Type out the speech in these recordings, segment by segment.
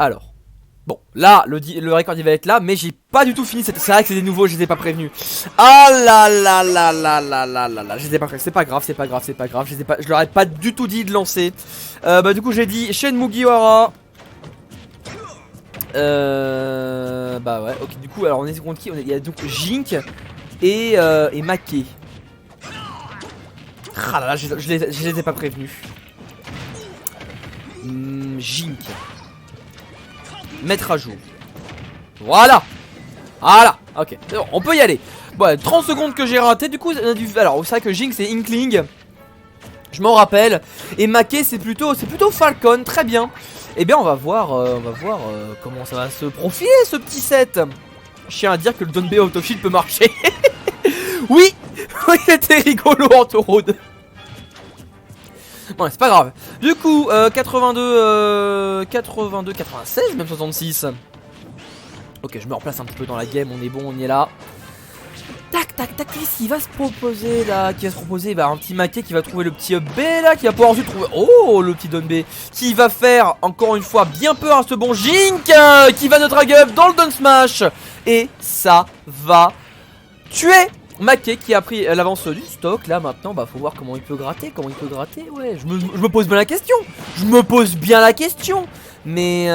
Alors. Bon, là, le record il va être là, mais j'ai pas du tout fini. C'est vrai que c'est des nouveaux, je les ai pas prévenus. Ah là là là là là là là là, je les ai pas prévenus. C'est pas grave, c'est pas grave, c'est pas grave. Je leur ai pas du tout dit de lancer. Bah du coup j'ai dit Shen Mugiwara. Bah ouais, ok, du coup, alors on est contre qui? Il y a donc Jink et Maké. Ah là là, je les ai pas prévenus. Jink. Mettre à jour. Voilà. Voilà, ok, bon, on peut y aller. Bon, 30 secondes que j'ai raté, du coup, alors c'est vrai que Jink c'est Inkling. Je m'en rappelle. Et Maké c'est plutôt Falcon, très bien. Eh bien on va voir comment ça va se profiler ce petit set. Je tiens à dire que le Donbe Autoshield peut marcher. Oui, oui, c'était rigolo en taureau. Bon, c'est pas grave. Du coup, 82, 96, même 66. Ok, je me replace un petit peu dans la game, on est bon, on y est là. Tac, tac, tac, qu'est-ce qui va se proposer là? Qui va se proposer? Bah, un petit Maké qui va trouver le petit B là, qui va pouvoir ensuite trouver. Oh, le petit Donbe qui va faire encore une fois bien peur à ce bon Jink qui va notre drag up dans le Down Smash. Et ça va tuer Maké qui a pris l'avance du stock. Là maintenant, bah, faut voir comment il peut gratter. Ouais, je me pose bien la question. Mais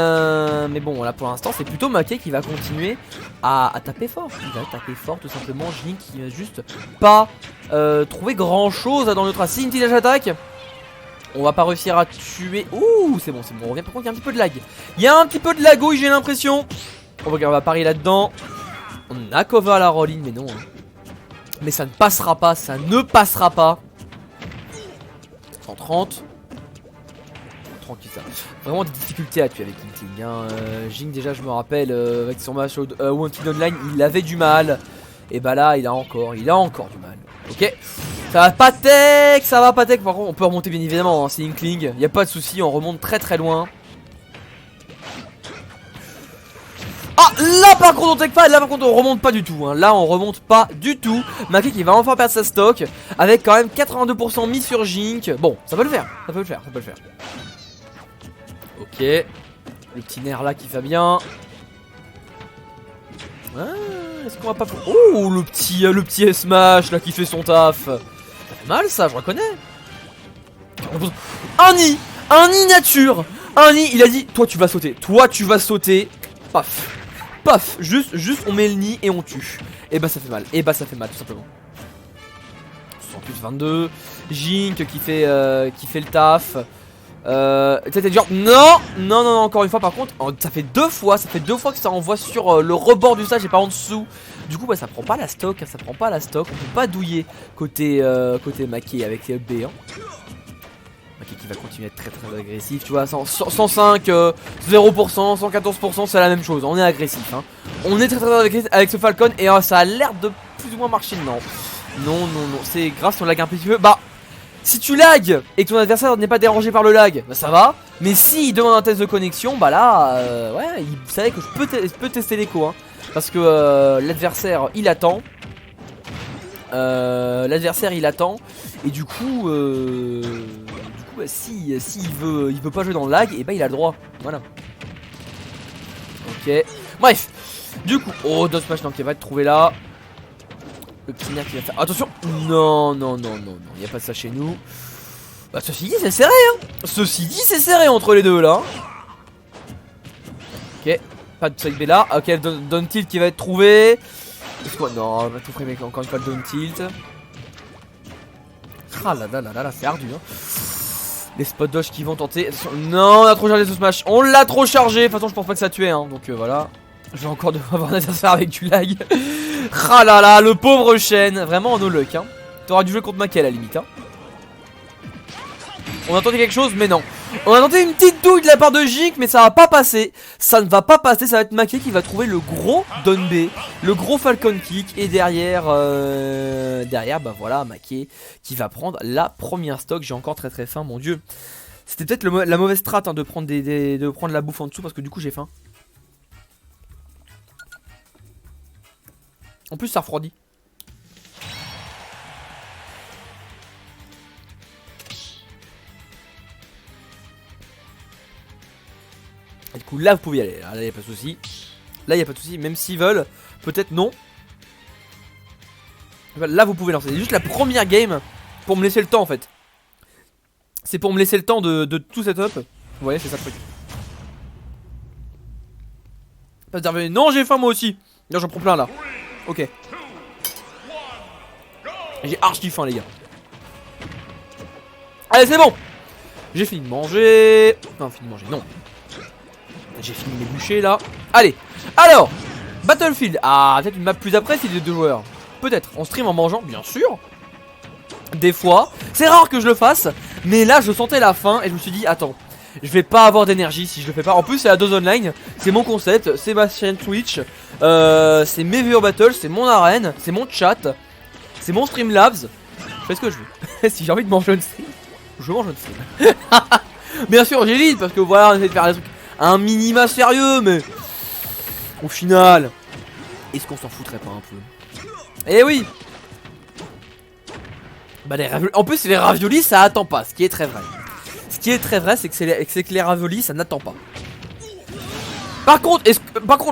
bon, là pour l'instant, c'est plutôt Maké qui va continuer à taper fort. Il va taper fort tout simplement. Jink qui va juste pas trouver grand chose dans notre assigne. Petite attaque. On va pas réussir à tuer. Ouh, c'est bon, on revient. Par contre, il y a un petit peu de lag. Il y a un petit peu de lagouille, j'ai l'impression. On va parier là-dedans. On a cover à la rolling, mais non. Mais ça ne passera pas, 130. Tranquille ça. Vraiment des difficultés à tuer avec Inkling hein. Jing déjà je me rappelle avec son match Wanted Online il avait du mal. Et bah là il a encore du mal. Ok. Ça va pas tech. Par contre on peut remonter bien évidemment hein. C'est Inkling, y a pas de souci, on remonte très très loin. Ah là par contre on tech pas, là par contre on remonte pas du tout hein. Là on remonte pas du tout. Maké qui va enfin perdre sa stock avec quand même 82% mis sur Jink. Bon ça peut le faire. Ok, le petit nerf là qui va bien. Ah, est-ce qu'on va pas... Oh le petit S-Smash là qui fait son taf. Ça fait mal ça, je reconnais. Un nid nature. Un nid, il a dit toi tu vas sauter. Paf, juste on met le nid et on tue. Et bah ça fait mal, tout simplement. 122. Jink qui fait le taf. T'es genre non, encore une fois par contre ça fait deux fois que ça envoie sur le rebord du stage et pas en dessous. Du coup bah ça prend pas la stock, on peut pas douiller côté Maké avec les B hein. Maké qui va continuer à être très très agressif, tu vois, 105, 0%, 114% c'est la même chose, on est agressif hein. On est très très agressif avec ce Falcon et ça a l'air de plus ou moins marcher, non, c'est grave si on lag un petit peu, bah si tu lag et que ton adversaire n'est pas dérangé par le lag, bah ça va. Mais s'il demande un test de connexion, bah là, ouais, il savait que je peux tester l'écho hein. Parce que l'adversaire il attend. Et du coup, bah, si il veut pas jouer dans le lag, et bah il a le droit. Voilà. Ok. Bref. Du coup, oh, Dot Smash, donc il va être trouvé là. Le petit nerf qui va faire. Attention! Non, il n'y a pas de ça chez nous. Bah, ceci dit, c'est serré, entre les deux là. Ok, pas de side B là. Ok, down tilt qui va être trouvé. Quoi? Non, on va tout framer encore une fois le down tilt. Ah là, c'est ardu hein. Les spot dodge qui vont tenter. Attention. Non, on a trop chargé ce smash. On l'a trop chargé. De toute façon, je pense pas que ça tuait hein. Donc voilà. Je vais encore devoir avoir un adversaire avec du lag. Ah là là, le pauvre Shen. Vraiment en no luck hein. T'auras dû jouer contre Maké à la limite hein. On a tenté quelque chose mais non. On a tenté une petite douille de la part de Jink mais ça va pas passer. Ça ne va pas passer, ça va être Maké qui va trouver le gros Donbe, le gros Falcon Kick. Et derrière bah voilà Maké qui va prendre la première stock. J'ai encore très très faim mon dieu. C'était peut-être la mauvaise strat hein, de prendre de prendre la bouffe en dessous parce que du coup j'ai faim. En plus ça refroidit. Du coup là vous pouvez y aller, là y a pas de souci. Là y a pas de souci, même s'ils veulent, peut-être non. Là vous pouvez lancer, c'est juste la première game pour me laisser le temps en fait. C'est pour me laisser le temps de tout setup. Vous voyez, c'est ça le truc. Pas dire, non j'ai faim moi aussi. Non j'en prends plein là. Ok. J'ai archi faim les gars. Allez c'est bon. J'ai fini de manger. Non fini de manger, non. J'ai fini mes bûchers là. Allez. Alors Battlefield. Ah peut-être une map plus après si les deux joueurs. Peut-être. On stream en mangeant, bien sûr. Des fois. C'est rare que je le fasse. Mais là je sentais la faim et je me suis dit attends, je vais pas avoir d'énergie si je le fais pas. En plus c'est la dose online. C'est mon concept. C'est ma chaîne Twitch. C'est mes viewers battle. C'est mon arène. C'est mon chat. C'est mon Streamlabs. Je fais ce que je veux. Si j'ai envie de manger une stream, je mange une stream. Bien sûr j'élite parce que voilà on essaie de faire des trucs un minima sérieux. Mais au final, est-ce qu'on s'en foutrait pas un peu? Eh oui. Bah les raviolis, en plus les raviolis ça attend pas, ce qui est très vrai. Ce qui est très vrai c'est que les raviolis ça n'attend pas. Par contre,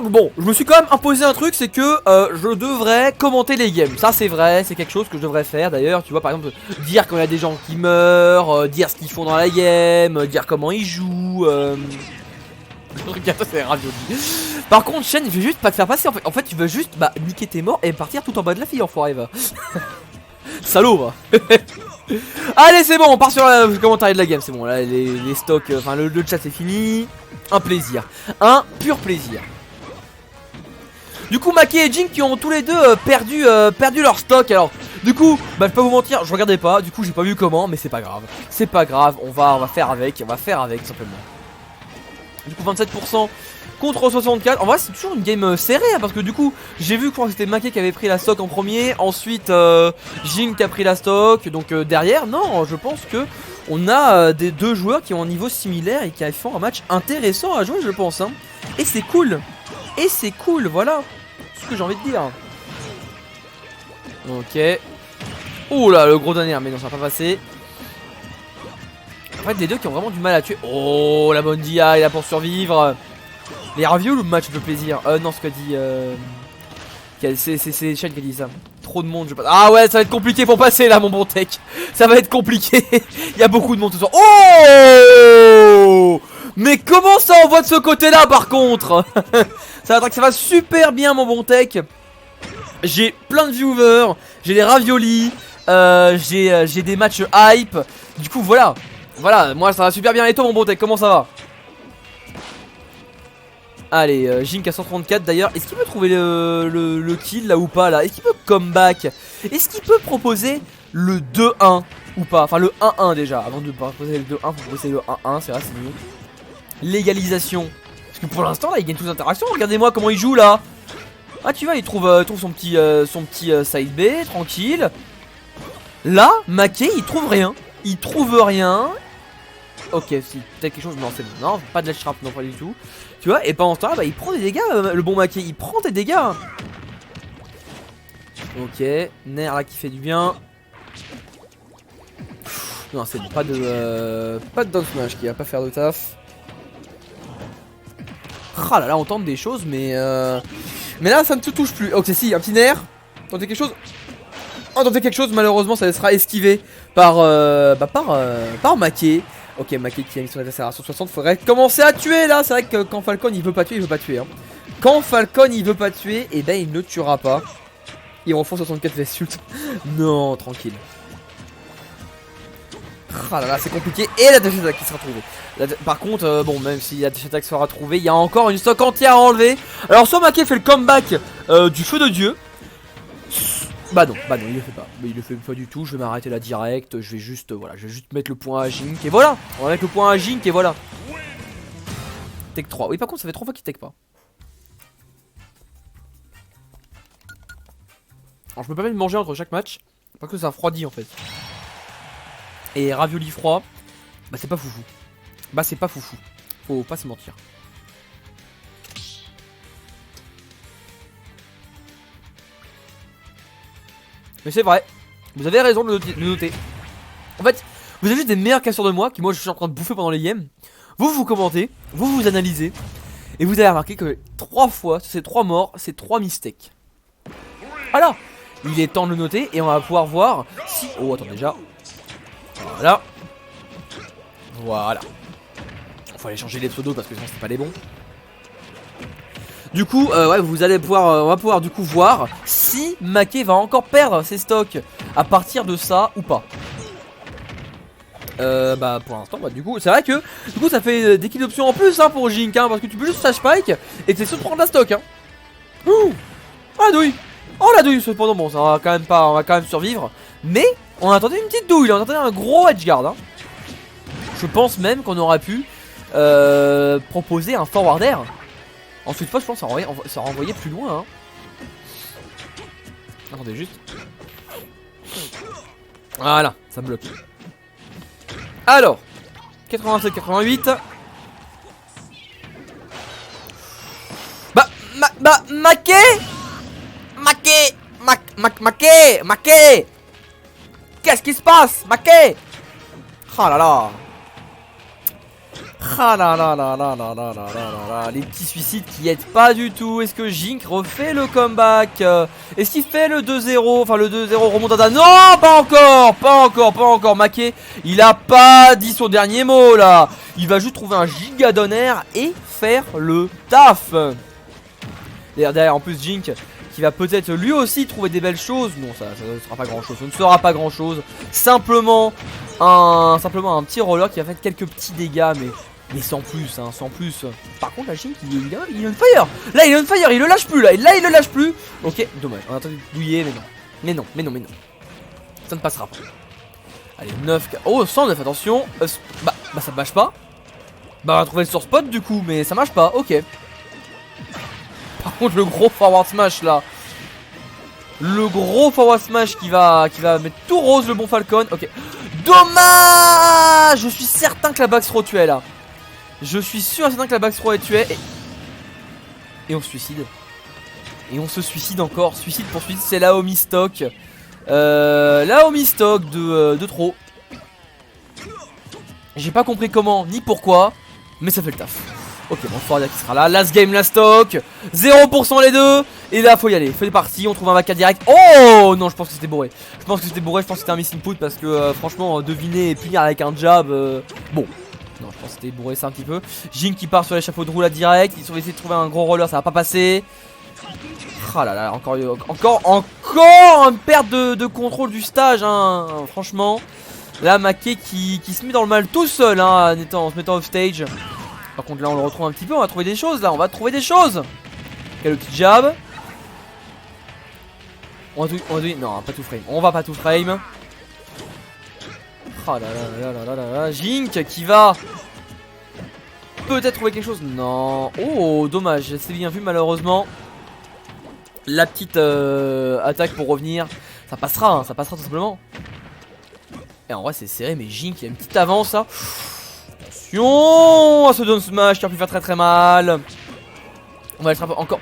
bon, je me suis quand même imposé un truc, c'est que je devrais commenter les games. Ça c'est vrai, c'est quelque chose que je devrais faire d'ailleurs. Tu vois par exemple, dire quand il y a des gens qui meurent, dire ce qu'ils font dans la game, dire comment ils jouent. Regarde ça c'est les raviolis. Par contre Shen il veut juste pas te faire passer en fait tu veux juste niquer tes morts et partir tout en bas de la fille enfoiré va. Salaud va. Allez c'est bon on part sur le commentaire de la game. C'est bon là les stocks, enfin le chat c'est fini. Un plaisir, un pur plaisir. Du coup Maké et Jing qui ont tous les deux perdu leur stock. Alors du coup je vais pas vous mentir, je regardais pas. Du coup j'ai pas vu comment, mais c'est pas grave. C'est pas grave, on va faire avec. On va faire avec simplement. Du coup 27% contre 64. En vrai c'est toujours une game serrée hein, parce que du coup j'ai vu que c'était Maké qui avait pris la stock en premier. Ensuite Jing qui a pris la stock. Donc derrière non je pense que on a des deux joueurs qui ont un niveau similaire et qui font un match intéressant à jouer je pense hein. Et c'est cool. Et c'est cool voilà. C'est ce que j'ai envie de dire. Ok. Ouh là le gros dernier mais non ça va pas passer. En fait les deux qui ont vraiment du mal à tuer. Oh la bonne DI là pour survivre. Les ravioles ou le match de plaisir? Non ce qu'a dit c'est Shen qui a dit ça. Trop de monde je pense. Ah ouais ça va être compliqué pour passer là mon bon tech. Ça va être compliqué. Il y a beaucoup de monde ce soir. Oh mais comment ça envoie de ce côté là par contre. Ça va super bien mon bon tech. J'ai plein de viewers. J'ai des raviolis. J'ai des matchs hype. Du coup voilà. Voilà moi ça va super bien. Et toi mon bon tech comment ça va? Allez, Jink à 134 d'ailleurs. Est-ce qu'il peut trouver le kill là ou pas là? Est-ce qu'il peut comeback? Est-ce qu'il peut proposer le 2-1 ou pas? Enfin le 1-1 déjà. Avant de proposer le 2-1, faut proposer le 1-1, c'est vrai, c'est mieux. L'égalisation. Parce que pour l'instant là, il gagne toutes les interactions. Regardez-moi comment il joue là. Ah tu vois, il trouve son petit side B, tranquille. Là, Maké, il trouve rien. Il trouve rien. Ok, si, peut-être quelque chose, non c'est bon. Non, pas de la shrap, non pas du tout. Tu vois, et pendant ce temps là, il prend des dégâts, le bon Maké, il prend des dégâts. Ok, Ner là qui fait du bien. Non, c'est bon, pas de down smash qui va pas faire de taf. Ah là là, on tente des choses, mais là ça ne te touche plus. Ok, si, un petit Ner. Tentez quelque chose. Oh, tentez quelque chose, malheureusement ça sera esquivé par Maké. Ok, Maké qui a mis son adversaire à 160, faudrait commencer à tuer là. C'est vrai que quand Falcon il veut pas tuer, il veut pas tuer hein. Quand Falcon il veut pas tuer, et ben il ne tuera pas. Il refond 64 Vestult. Non, tranquille. Ah là là, c'est compliqué. Et la dash attack qui sera trouvée. Par contre, bon, même si la dash attack sera trouvée, il y a encore une stock entière à enlever. Alors, soit Maké fait le comeback du feu de Dieu. Bah non, il le fait pas. Mais il le fait pas du tout. Je vais m'arrêter là direct. Je vais juste, voilà, je vais juste mettre le point à Jink. Et voilà, on va mettre le point à Jink et voilà. Tech 3. Oui, par contre, ça fait 3 fois qu'il tech pas. Alors, je peux pas même manger entre chaque match. Parce que ça refroidit en fait. Et ravioli froid, bah c'est pas foufou. Bah c'est pas foufou. Faut pas se mentir. Mais c'est vrai. Vous avez raison de le noter. En fait, vous avez juste des meilleurs casseurs de moi qui moi je suis en train de bouffer pendant les games. Vous commentez, vous analysez. Et vous avez remarqué que 3 fois, sur ces 3 morts, c'est 3 mistakes. Alors, il est temps de le noter et on va pouvoir voir si... Oh, attends déjà. Voilà. Voilà. Faut aller changer les pseudos parce que sinon c'est pas les bons. Du coup, ouais, vous allez pouvoir, on va pouvoir du coup voir si Mackay va encore perdre ses stocks à partir de ça ou pas. Bah pour l'instant, bah du coup, c'est vrai que du coup ça fait des kills d'options en plus hein, pour Jink, hein, parce que tu peux juste slash spike et t'es sûr de prendre la stock. Hein. Ouh, oh la douille, oh la douille. Cependant, bon, ça va quand même pas, on va quand même survivre. Mais on attendait une petite douille, on attendait un gros edgeguard. Hein. Je pense même qu'on aurait pu proposer un forwarder. Ensuite, je pense que ça renvoyait plus loin. Hein. Attendez juste. Voilà, ça me bloque. Alors, 87-88. Mackay. Qu'est-ce qui se passe, Mackay? Oh là là. Ah là là là là là là là là là. Les petits suicides qui aident pas du tout. Est-ce que Jink refait le comeback? Est-ce qu'il fait le 2-0? Enfin le 2-0 remontada. Non, pas encore. Mackay, il a pas dit son dernier mot là. Il va juste trouver un giga donner et faire le taf. Derrière en plus Jink qui va peut-être lui aussi trouver des belles choses. Non, ça ne sera pas grand chose. Ça ne sera pas grand chose. Simplement un petit roller qui va faire quelques petits dégâts, mais sans plus, hein, sans plus. Par contre, la Jink, il est on fire. Là, il est on fire, il le lâche plus. Là, il le lâche plus. Ok, dommage. On a entendu douiller, mais non. Mais non. Ça ne passera pas. Allez, 9. Oh, 109, attention. Bah, ça marche pas. Bah, on va trouver le source spot du coup, mais ça marche pas. Ok. Par contre, le gros forward smash là. Le gros forward smash qui va mettre tout rose le bon Falcon. Ok. Dommage. Je suis certain que la backthrow tuait là. Je suis sûr et certain que la backthrow est tuée. Et on se suicide. Et on se suicide encore. Suicide pour suicide, c'est la Omi stock. La Omi stock de trop. J'ai pas compris comment ni pourquoi, mais ça fait le taf. Ok, bon, il faudra qui sera là. Last game, last stock. 0% les deux. Et là, faut y aller. Faut parti. On trouve un vaca direct. Oh non, je pense que c'était bourré. Je pense que c'était un missing put parce que franchement, deviner et punir avec un jab. Bon. Non, je pense que c'était bourré ça un petit peu. Jink qui part sur l'échafaud de roue là direct. Ils ont essayé de trouver un gros roller, ça va pas passer. Ah là là, encore une perte de contrôle du stage, hein, franchement. Là, Mackay qui se met dans le mal tout seul, hein, en se mettant off stage. Par contre, là, on le retrouve un petit peu. On va trouver des choses, là. On va trouver des choses. Quel le petit jab. On va non, pas tout frame. On va pas tout frame. Oh là là là là là là. Jink qui va peut-être trouver quelque chose. Non. Oh, dommage. C'est bien vu, malheureusement. La petite attaque pour revenir. Ça passera, hein, ça passera tout simplement. Et en vrai, c'est serré, mais Jink, il y a une petite avance, là. Attention à ce down smash qui a pu faire très très mal. On va être encore.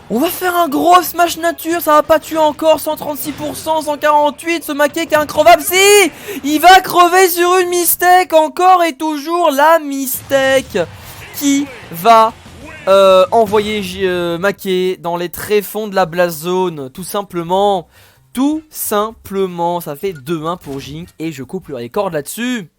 On va faire un gros smash nature. Ça va pas tuer encore. 136%, 148. Ce Mackay qui est increvable. Si, il va crever sur une mistake. Encore et toujours la mistake qui va envoyer Mackay dans les tréfonds de la blast zone. Tout simplement. Ça fait 2-1 pour Jink. Et je coupe le record là-dessus.